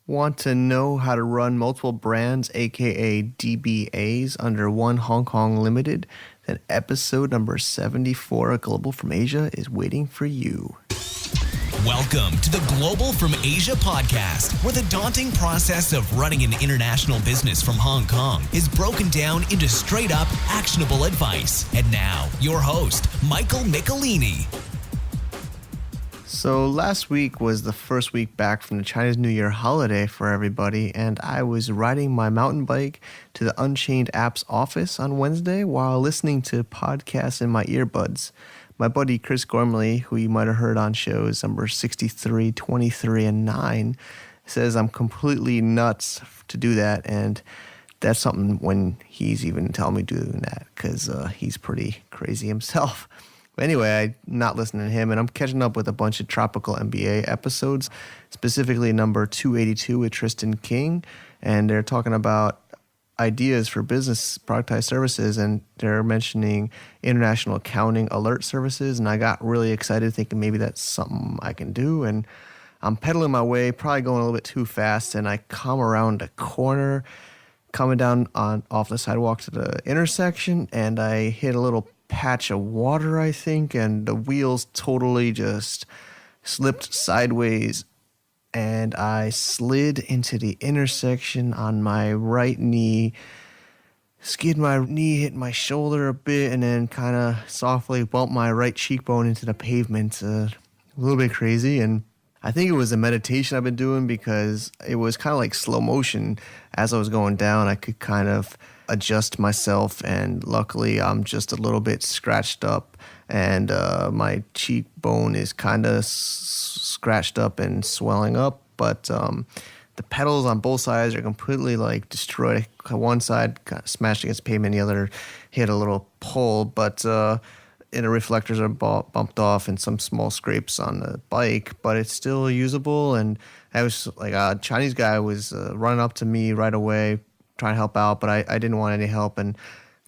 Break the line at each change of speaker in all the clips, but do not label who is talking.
Want to know how to run multiple brands, aka DBAs, under one Hong Kong Limited? Then episode number 74 of Global from Asia is waiting for you.
Welcome to the Global from Asia podcast, where the daunting process of running an international business from Hong Kong is broken down into straight-up, actionable advice. And now, your host, Michael Michelini.
So last week was the first week back from the Chinese New Year holiday for everybody, and I was riding my mountain bike to the Unchained Apps office on Wednesday while listening to podcasts in my earbuds. My buddy Chris Gormley, who you might have heard on shows number 63, 23, and 9, says I'm completely nuts to do that, and that's something when he's even telling me doing that, because he's pretty crazy himself. But anyway, I'm not listening to him, and I'm catching up with a bunch of Tropical MBA episodes, specifically number 282 with Tristan King, and they're talking about ideas for business productized services, and they're mentioning international accounting alert services, and I got really excited thinking maybe that's something I can do, and I'm pedaling my way, probably going a little bit too fast, and I come around a corner, coming down off the sidewalk to the intersection, and I hit a little patch of water, I think, and the wheels totally just slipped sideways, and I slid into the intersection on my right knee, skid my knee, hit my shoulder a bit, and then kind of softly bumped my right cheekbone into the pavement. A little bit crazy, and I think it was a meditation I've been doing because it was kind of like slow motion. As I was going down, I could kind of adjust myself, and luckily I'm just a little bit scratched up, and my cheekbone is kind of scratched up and swelling up, but the pedals on both sides are completely like destroyed. One side kind of smashed against pavement, the other hit a little pole, but and the reflectors are bumped off and some small scrapes on the bike, but it's still usable. And I was like, a Chinese guy was running up to me right away, trying to help out, but I didn't want any help. And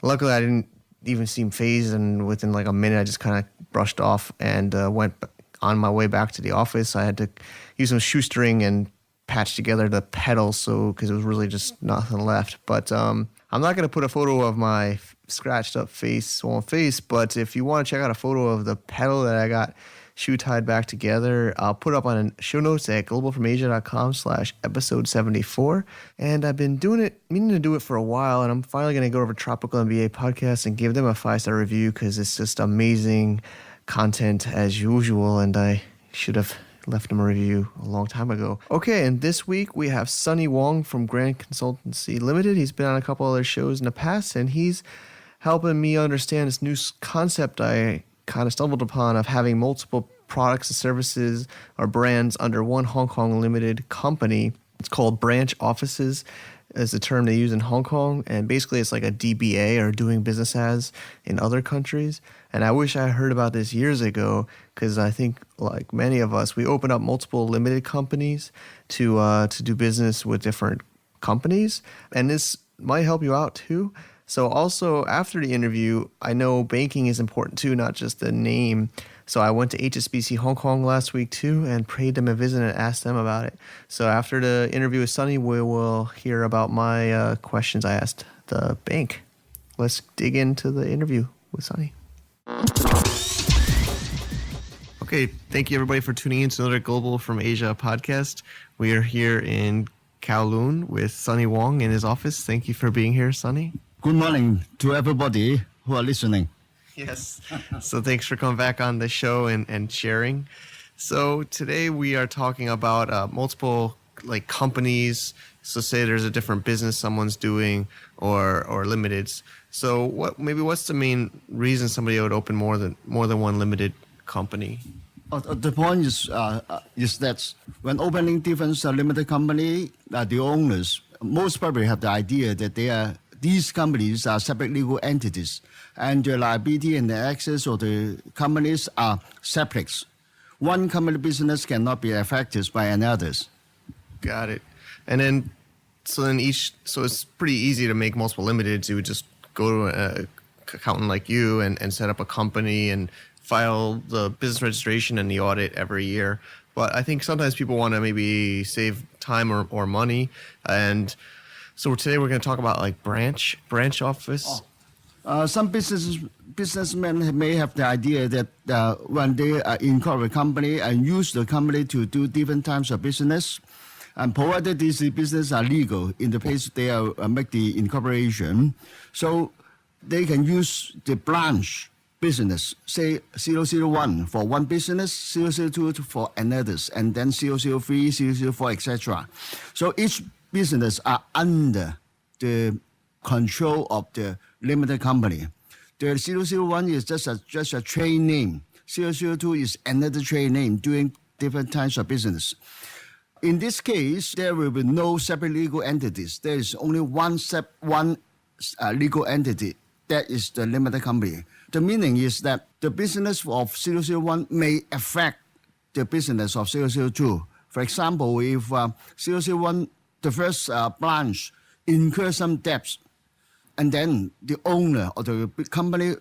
luckily I didn't even seem phased, and within like a minute I just kind of brushed off and went on my way back to the office. I had to use some shoestring and patch together the pedals, because it was really just nothing left. But I'm not going to put a photo of my scratched up face, swollen face, but if you want to check out a photo of the pedal that I got shoe tied back together, I'll put up on show notes at globalfromasia.com/episode 74. And I've been meaning to do it for a while, and I'm finally going to go over Tropical MBA podcast and give them a 5-star review, because it's just amazing content as usual, and I should have left him a review a long time ago. Okay, and this week we have Sunny Wong from Grand Consultancy Limited. He's been on a couple other shows in the past, and he's helping me understand this new concept I kind of stumbled upon of having multiple products and services or brands under one Hong Kong Limited company. It's called branch offices, is the term they use in Hong Kong, and basically it's like a DBA, or doing business as, in other countries. And I wish I heard about this years ago, because I think, like many of us, we open up multiple limited companies to do business with different companies, and this might help you out too. So also, after the interview, I know banking is important too, not just the name. So I went to HSBC Hong Kong last week too and paid them a visit and asked them about it. So after the interview with Sunny, we will hear about my questions I asked the bank. Let's dig into the interview with Sunny. Okay, thank you everybody for tuning in to another Global from Asia podcast. We are here in Kowloon with Sunny Wong in his office. Thank you for being here, Sunny.
Good morning to everybody who are listening.
Yes. So thanks for coming back on the show and sharing. So today we are talking about multiple like companies. So say there's a different business someone's doing or limiteds. So what's the main reason somebody would open more than one limited company?
The point is that when opening different limited company, the owners most probably have the idea that these companies are separate legal entities, and the liability and the access of the companies are separate. One company business cannot be affected by another's.
Got it. And then, so it's pretty easy to make multiple limiteds. You would just go to an accountant like you and set up a company and file the business registration and the audit every year. but I think sometimes people want to maybe save time or money. And so today we're going to talk about like branch office.
Some businessmen may have the idea that when they incorporate a company and use the company to do different types of business, and provided these businesses are legal in the place they are make the incorporation, so they can use the branch business, say 001 for one business, 002 for another's, and then 003, 004, etc. So each business are under the control of the limited company. The 001 is just a trade name. 002 is another trade name doing different types of business. In this case, there will be no separate legal entities. There is only one legal entity. That is the limited company. The meaning is that the business of 001 may affect the business of 002. For example, if 001, the first branch, incurs some debts, and then the owner of the company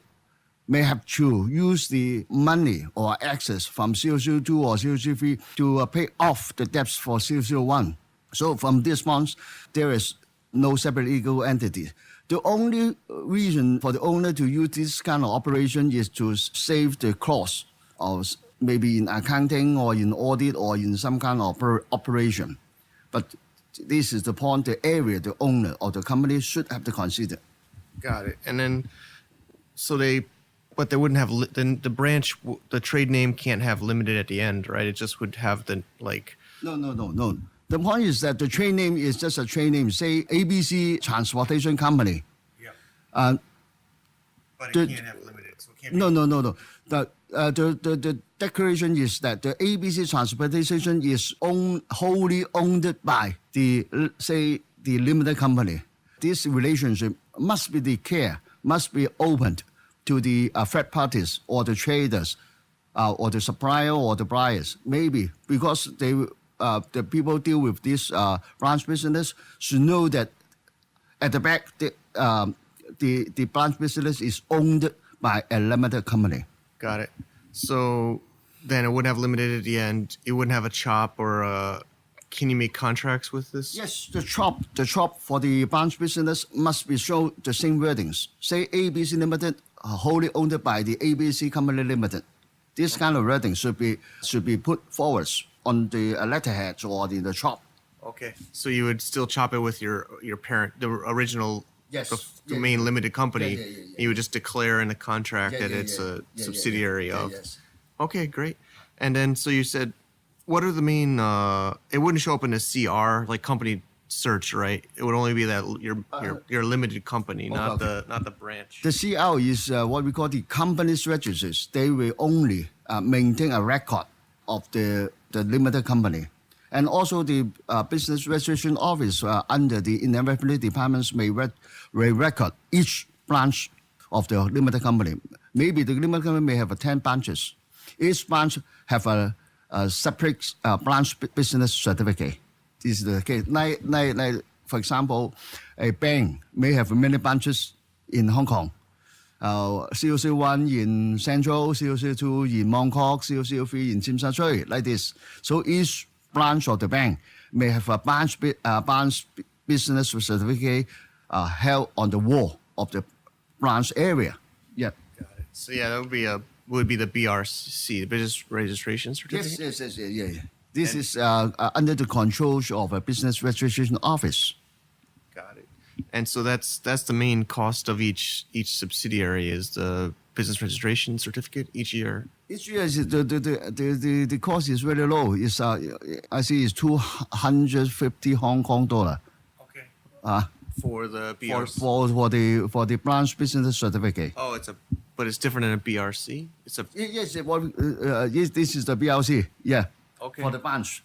may have to use the money or access from 002 or 003 to pay off the debts for 001. So from this point, there is no separate legal entity. The only reason for the owner to use this kind of operation is to save the cost of maybe in accounting or in audit or in some kind of operation. But this is the point, the area the owner or the company should have to consider.
Got it. And then, but they wouldn't have, then the branch, the trade name can't have limited at the end, right? It just would have the like.
No. The point is that the trade name is just a trade name. Say ABC Transportation Company.
Yeah. But it can't have limited. So it can't be.
No. The declaration is that the ABC Transportation is wholly owned by the limited company. This relationship must be declared, must be opened to the third parties or the traders or the supplier or the buyers. Maybe because the people deal with this branch business should know that at the back the branch business is owned by a limited company.
Got it. So then it wouldn't have limited at the end. It wouldn't have a chop or a. Can you make contracts with this?
Yes, the chop for the branch business must be shown the same wordings. Say ABC Limited, wholly owned by the ABC Company Limited. This kind of wording should be put forward on the letterhead or the chop.
Okay, so you would still chop it with your parent, the original,
Yes.
the main limited company.
Yeah.
You would just declare in the contract that it's a subsidiary of.
Yes.
Okay, great. And then so you said, what are the main? It wouldn't show up in a CR like company search, right? It would only be that your limited company, not the branch.
The CR is what we call the company's registers. They will only maintain a record of the limited company. And also the business registration office under the inevitability departments may record each branch of the limited company. Maybe the limited company may have 10 branches. Each branch have a separate branch business certificate. This is the case. Like, for example, a bank may have many branches in Hong Kong. 001 in Central, 002 in Mong Kok, 003 in Tsim Sha Tsui, like this. So each branch of the bank may have a branch business certificate held on the wall of the branch area. Yeah.
Got it. So yeah, that would be the BRC, the business registration certificate.
Yes. Yeah. This is under the control of a business registration office.
Got it. And so that's the main cost of each subsidiary is the business registration certificate each year.
Each year the cost is very low. It's I see it's 250 Hong Kong dollar.
Okay. For the BRC.
For the branch business certificate.
Oh, but it's different than a BRC. It's a.
Yes. Yes, this is the BRC. Yeah.
Okay.
For the branch.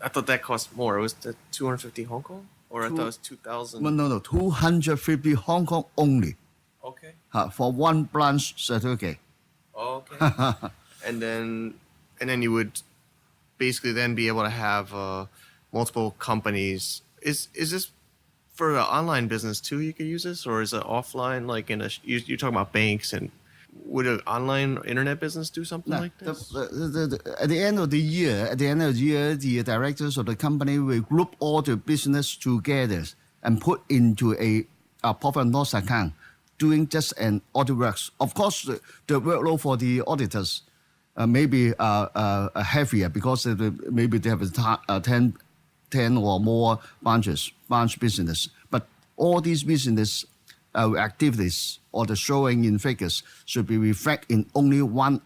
I thought that cost more. It was the 250 Hong Kong, or I thought it was 2,000.
No. 250 Hong Kong only.
Okay.
For one branch certificate.
Okay. and then you would basically then be able to have multiple companies. Is this for the online business too? You could use this, or is it offline? Like you're talking about banks and Would an online internet business do something like this?
At the end of the year, the directors of the company will group all the business together and put into a profit and loss account, doing just an audit works. Of course, the workload for the auditors may be heavier because maybe they have 10 or more branch business. But all these business activities or the showing in figures should be reflected in only one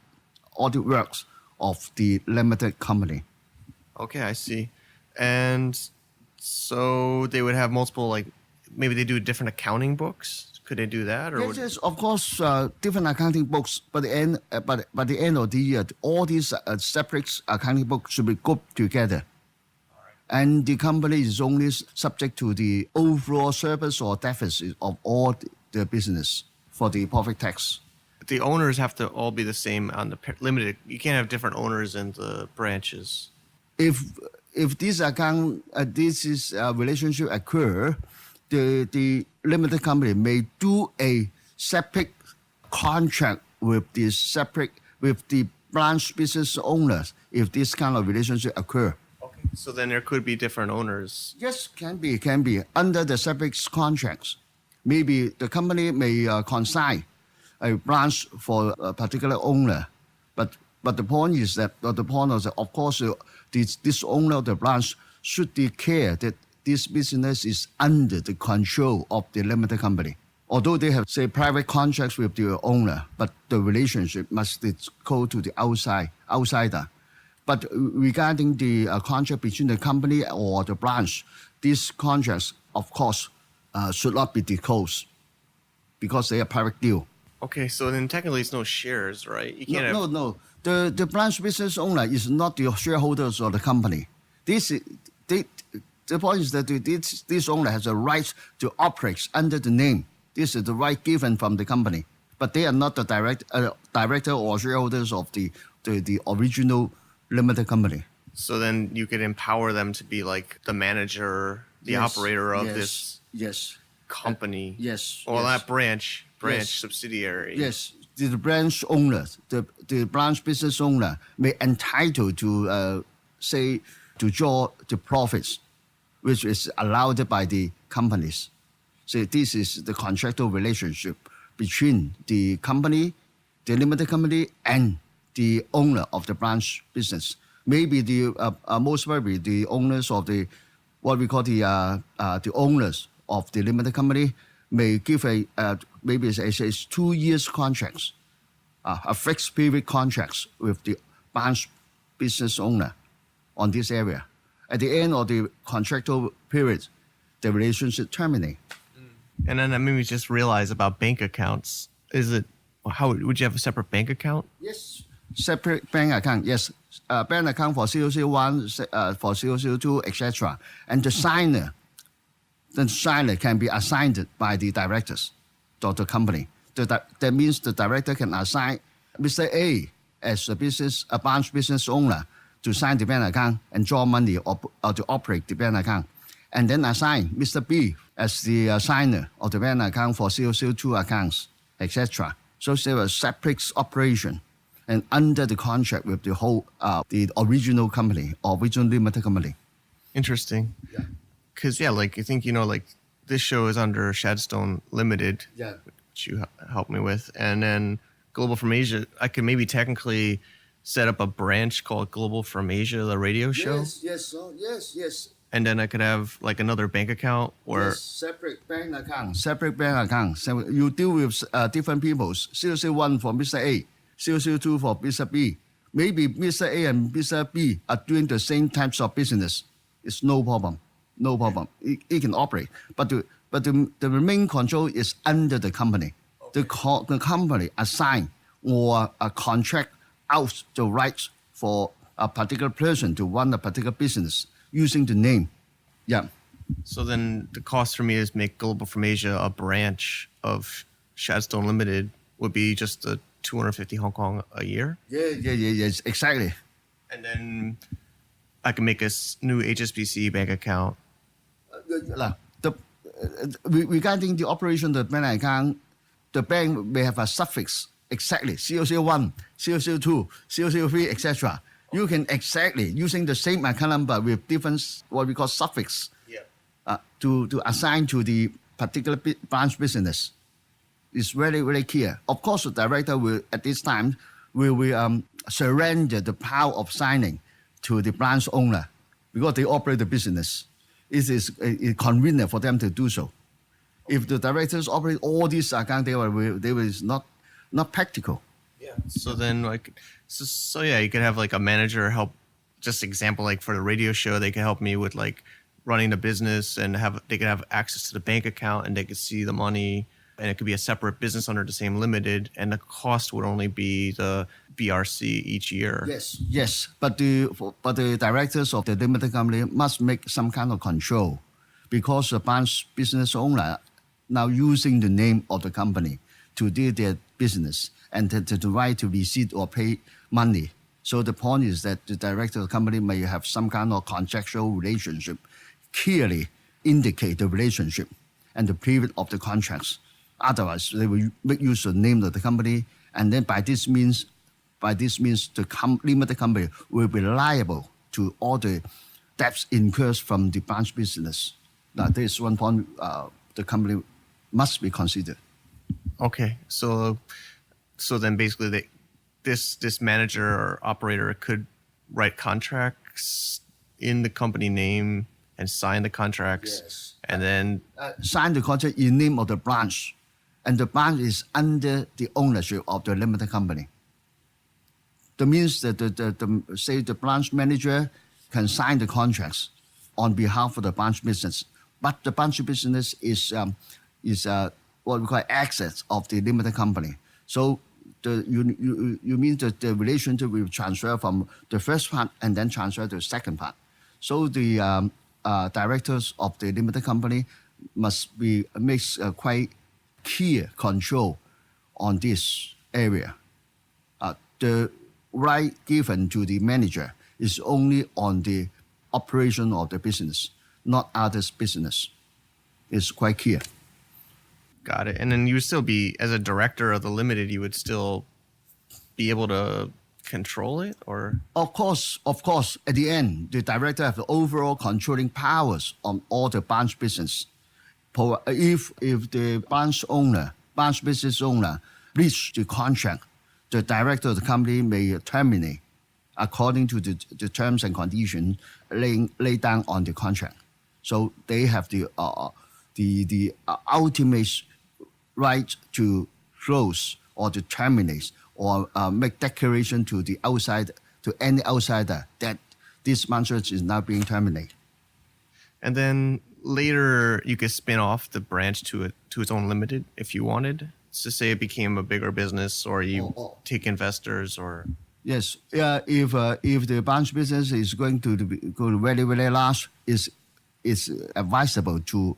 audit works of the limited company.
Okay, I see. And so they would have multiple, like, maybe they do different accounting books. Could they do that? Or
Yes, of course, different accounting books. But by the end of the year, all these separate accounting books should be grouped together. And the company is only subject to the overall surplus or deficit of all the business for the profit tax.
the owners have to all be the same on the limited. You can't have different owners in the branches.
If this relationship occur, the limited company may do a separate contract with the branch business owners if this kind of relationship occur.
Okay. So then there could be different owners.
Yes, can be under the separate contracts. Maybe the company may consign a branch for a particular owner, but the point is that of course this owner of the branch should take care that this business is under the control of the limited company. Although they have, say, private contracts with the owner, but the relationship must go to the outsider. But regarding the contract between the company or the branch, these contracts, of course, should not be disclosed because they are private deal.
Okay, so then technically it's no shares, right? You can't have...
No. The branch business owner is not the shareholders of the company. The point is that this owner has a right to operate under the name. This is the right given from the company, but they are not the director or shareholders of the original limited company.
So then you could empower them to be like the manager, the operator of this company. That branch subsidiary.
Yes, the branch owner, the branch business owner may entitled to to draw the profits, which is allowed by the companies. So this is the contractual relationship between the company, the limited company, and the owner of the branch business. Maybe most probably the owners of the what we call the owners of the limited company may give maybe it's 2 years contracts, a fixed period contracts with the branch business owner on this area. At the end of the contractual period, the relationship terminates.
And then I made me just realize about bank accounts. How would you have a separate bank account?
Yes, separate bank account. Yes, bank account for COC1, for COC2, etc. And the signer can be assigned by the directors of the company. That means the director can assign Mr. A as a branch business owner to sign the bank account and draw money or to operate the bank account, and then assign Mr. B as the signer of the bank account for COC2 accounts, etc. So there was separate operation and under the contract with the whole the original company or original limited company.
Interesting.
Yeah.
Because like I think like this show is under Shadstone Limited, which you helped me with, and then Global from Asia. I could maybe technically set up a branch called Global from Asia, the radio show.
Yes.
And then I could have like another bank account or
separate bank account. So you deal with different people. COC1 for Mr. A, COC2 for Mr. B. Maybe Mr. A and Mr. B are doing the same types of business. It's no problem. It can operate. But the main control is under the company. Okay. The company assign or a contract out the rights for a particular person to run a particular business using the name. Yeah.
So then the cost for me is make Global from Asia a branch of Shadstone Limited would be just the 250 Hong Kong a year?
Yes, exactly.
And then I can make a new HSBC bank account.
Regarding the operation of the bank account, the bank may have a suffix exactly 001, 002, 003, etc. You can exactly using the same account number with different what we call suffix to assign to the particular branch business. It's very, very clear. Of course, the director will at this time will surrender the power of signing to the branch owner because they operate the business. It is convenient for them to do so. If the directors operate all these accounts, they will not practical.
Yeah. So then, you could have like a manager help. Just example, like for the radio show, they could help me with like running the business and they could have access to the bank account and they could see the money, and it could be a separate business under the same limited, and the cost would only be the BRC each year.
Yes. But the directors of the limited company must make some kind of control, because the branch business owner now using the name of the company to do their business and to right to receive or pay money. So the point is that the director of the company may have some kind of contractual relationship, clearly indicate the relationship and the period of the contracts. Otherwise, they will make use of the name of the company, and then by this means, the limited company will be liable to all the debts incurred from the branch business. Now, this is one point the company must be considered.
Okay, so then basically this manager or operator could write contracts in the company name and sign the contracts, and then
sign the contract in name of the branch, and the branch is under the ownership of the limited company. That means that the branch manager can sign the contracts on behalf of the branch business, but the branch business is what we call assets of the limited company. So you mean that the relationship will transfer from the first part and then transfer to the second part. So the directors of the limited company must makes quite clear control on this area. The right given to the manager is only on the operation of the business, not others' business. It's quite clear.
Got it. And then you would still be, as a director of the limited, you would still be able to control it, or?
Of course. At the end, the director have the overall controlling powers on all the branch business. If the branch business owner breach the contract, the director of the company may terminate according to the terms and conditions laid down on the contract. So they have the ultimate right to close or to terminate or make declaration to the outside, to any outsider, that this branch is now being terminated.
And then later you could spin off the branch to its own limited if you wanted. So say it became a bigger business, or you take investors, or.
Yes, if the branch business is going to go very, very large, it's advisable to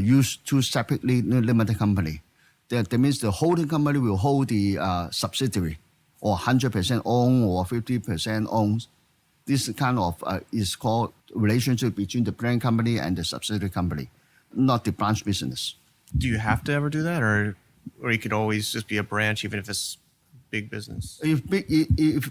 use two separately limited company. That means the holding company will hold the subsidiary, or 100% owned or 50% owned. This kind of is called relationship between the parent company and the subsidiary company, not the branch business.
Do you have to ever do that, or you could always just be a branch even if it's big business?
If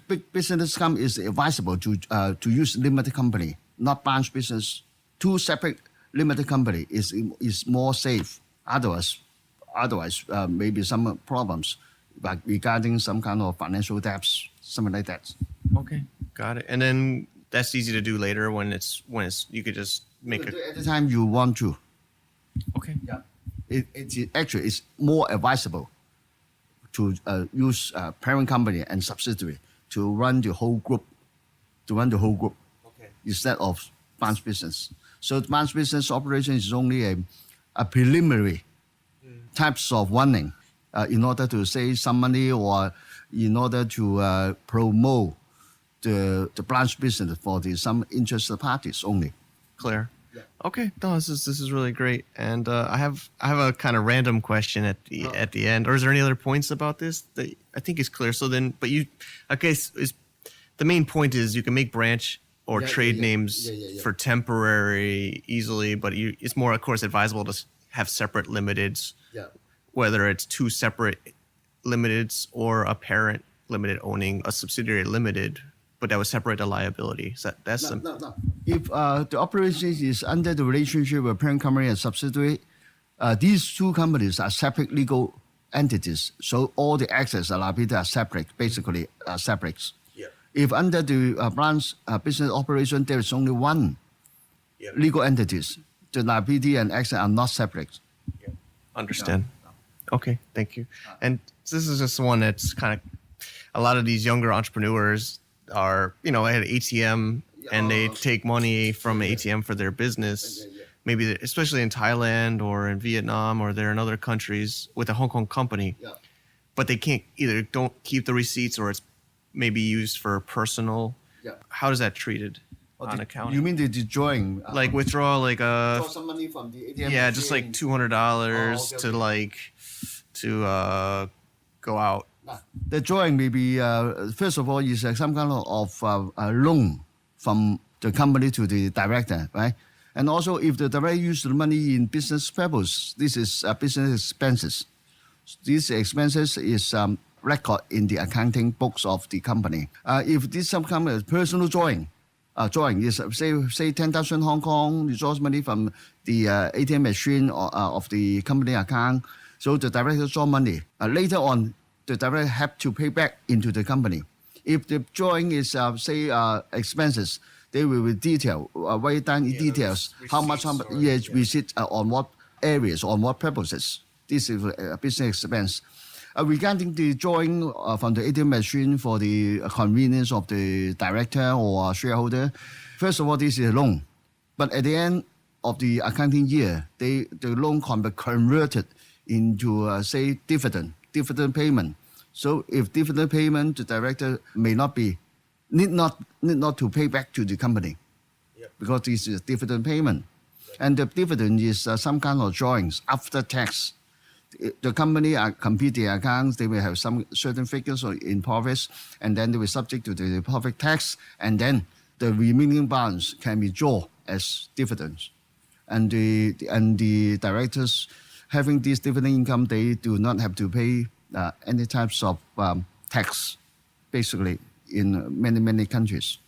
big business is advisable to use limited company, not branch business. Two separate limited company is more safe. Otherwise, maybe some problems, like regarding some kind of financial debts, something like that.
Okay, got it. And then that's easy to do later when it's you could just make it
at the time you want to.
Okay.
Yeah. It's more advisable to use parent company and subsidiary to run the whole group. Okay. Instead of branch business. So branch business operation is only a preliminary types of running in order to save some money, or in order to promote the branch business for some interested parties only.
Clear.
Yeah.
Okay, no, this is really great. And I have a kind of random question at the end. Or is there any other points about this that I think is clear? So then, the main point is you can make branch or trade names for temporary easily, but it's more, of course, advisable to have separate limiteds.
Yeah.
Whether it's two separate limiteds or a parent limited owning a subsidiary limited, but that would separate the liability. So that's
No. If the operation is under the relationship with parent company and subsidiary, these two companies are separate legal entities. So all the assets and liability are separate, basically separate.
Yeah.
If under the branch business operation, there is only one legal entities. The liability and assets are not separate.
Yeah. Understand. Okay, thank you. And this is just one that's kind of, a lot of these younger entrepreneurs are, at an ATM and they take money from an ATM for their business. Maybe especially in Thailand or in Vietnam, or they're in other countries with a Hong Kong company, but they can't either don't keep the receipts or it's maybe used for personal.
Yeah.
How is that treated on accounting?
You mean the drawing?
Like withdraw
Draw some money from the ATM.
yeah, just like $200 to go out.
The drawing may be, first of all, is some kind of a loan from the company to the director, right? And also, if the director uses the money in business purpose, this is business expenses. These expenses is record in the accounting books of the company. If this some kind of personal drawing is say 10,000 Hong Kong, you draw money from the ATM machine of the company account. So the director draw money. Later on, the director have to pay back into the company. If the drawing is expenses, they will detail, write down in details how much receipt on what areas, on what purposes. This is a business expense. Regarding the drawing from the ATM machine for the convenience of the director or shareholder, first of all, this is a loan. But at the end of the accounting year, the loan can be converted into, say, dividend payment. So if dividend payment, the director may not need not to pay back to the company, because this is dividend payment. And the dividend is some kind of drawings after tax. The company complete the accounts, they will have some certain figures in profits, and then they will subject to the profit tax, and then the remaining balance can be drawn as dividends. And the directors having this dividend income, they do not have to pay any types of tax, basically, in many countries.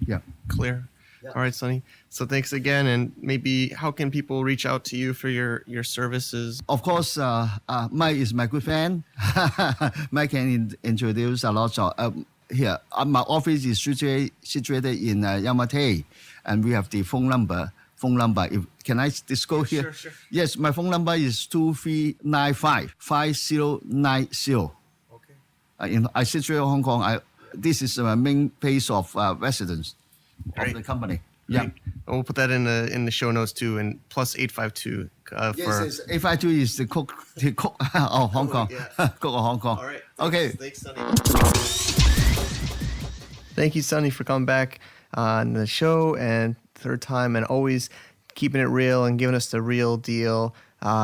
Yeah.
Clear. All right, Sunny. So thanks again. And maybe how can people reach out to you for your services?
Of course, Mike is my good friend. Mike can introduce a lot of here. My office is situated in Yamate, and we have the phone number. Can I disclose here?
Sure.
Yes, my phone number is 2395-5090. Okay. I situate in Hong Kong. This is my main place of residence of the company. Yeah.
And we'll put that in the show notes too, and plus 852
yes, 852 is the cook of Hong Kong. Cook of Hong Kong.
All right.
Okay.
Thanks, Sunny. Thank you, Sunny, for coming back on the show and third time, and always keeping it real and giving us the real deal.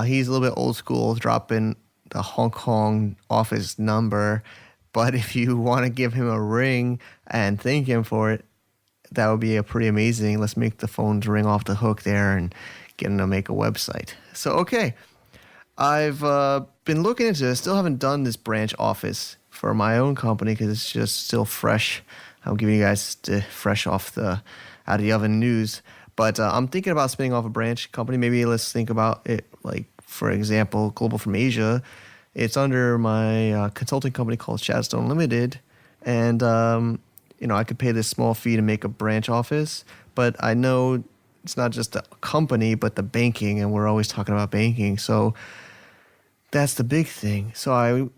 He's a little bit old school, dropping the Hong Kong office number. But if you want to give him a ring and thank him for it, that would be pretty amazing. Let's make the phones ring off the hook there and get him to make a website. So, okay. I've been looking into it. I still haven't done this branch office for my own company because it's just still fresh. I'm giving you guys the fresh out of the oven news. But I'm thinking about spinning off a branch company. Maybe let's think about it, like, for example, Global from Asia. It's under my consulting company called Shadstone Limited. And, I could pay this small fee to make a branch office. But I know it's not just the company, but the banking. And we're always talking about banking. So that's the big thing. So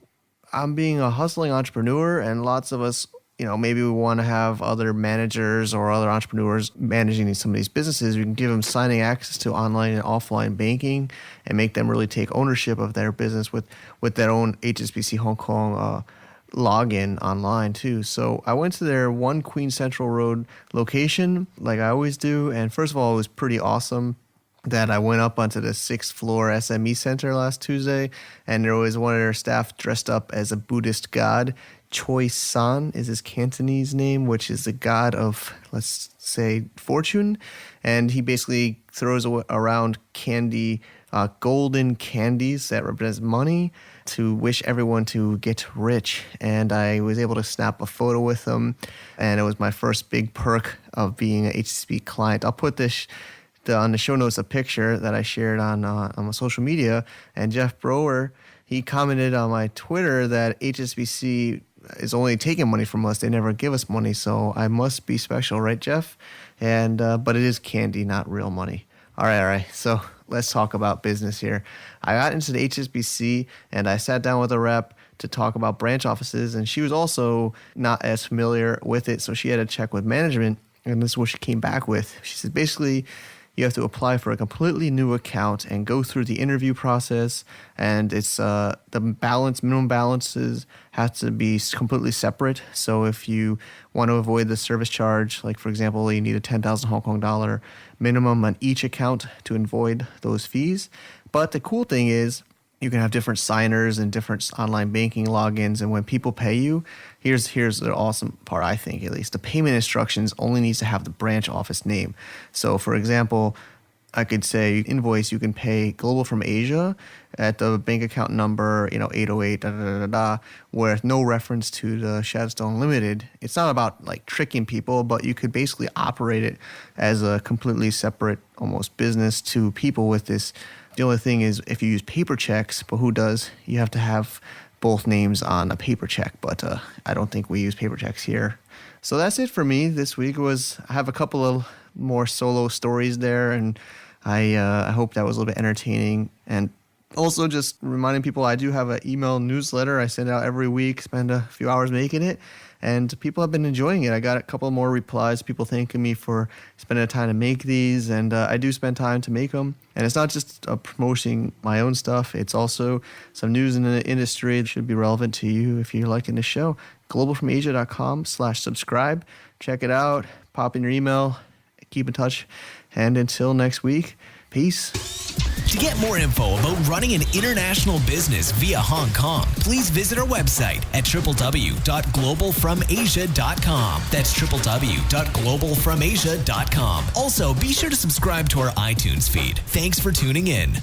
I'm being a hustling entrepreneur, and lots of us, maybe we want to have other managers or other entrepreneurs managing some of these businesses. We can give them signing access to online and offline banking and make them really take ownership of their business with their own HSBC Hong Kong login online too. So I went to their 1 Queen Central Road location like I always do. And first of all, it was pretty awesome. that I went up onto the 6th floor SME Center last Tuesday, and there was one of their staff dressed up as a Buddhist god. Choi San is his Cantonese name, which is the god of, let's say, fortune. And he basically throws around candy, golden candies that represent money, to wish everyone to get rich. And I was able to snap a photo with him, and it was my first big perk of being an HSBC client. I'll put this on the show notes a picture that I shared on my social media. And Jeff Brower, he commented on my Twitter that HSBC is only taking money from us. They never give us money, so I must be special, right, Jeff? And but it is candy, not real money. All right. So let's talk about business here. I got into the HSBC and I sat down with a rep to talk about branch offices, and she was also not as familiar with it, so she had to check with management. And this is what she came back with. She said, basically, you have to apply for a completely new account and go through the interview process. And it's the minimum balances have to be completely separate. So if you want to avoid the service charge, like for example, you need a 10,000 Hong Kong dollar minimum on each account to avoid those fees. But the cool thing is, you can have different signers and different online banking logins. And when people pay you, here's the awesome part, I think at least. The payment instructions only needs to have the branch office name. So for example, I could say invoice, you can pay Global from Asia at the bank account number, 808, with no reference to the Shadstone Limited. It's not about like tricking people, but you could basically operate it as a completely separate almost business to people with this. The only thing is if you use paper checks, but who does? You have to have both names on a paper check, but I don't think we use paper checks here. So that's it for me this week. I have a couple of more solo stories there, and I hope that was a little bit entertaining. And also just reminding people, I do have an email newsletter I send out every week, spend a few hours making it, and people have been enjoying it. I got a couple more replies, people thanking me for spending the time to make these, and I do spend time to make them. And it's not just promoting my own stuff, it's also some news in the industry that should be relevant to you if you're liking the show. globalfromasia.com/subscribe. Check it out, pop in your email, keep in touch, and until next week, peace.
To get more info about running an international business via Hong Kong, please visit our website at www.globalfromasia.com. That's www.globalfromasia.com. Also, be sure to subscribe to our iTunes feed. Thanks for tuning in.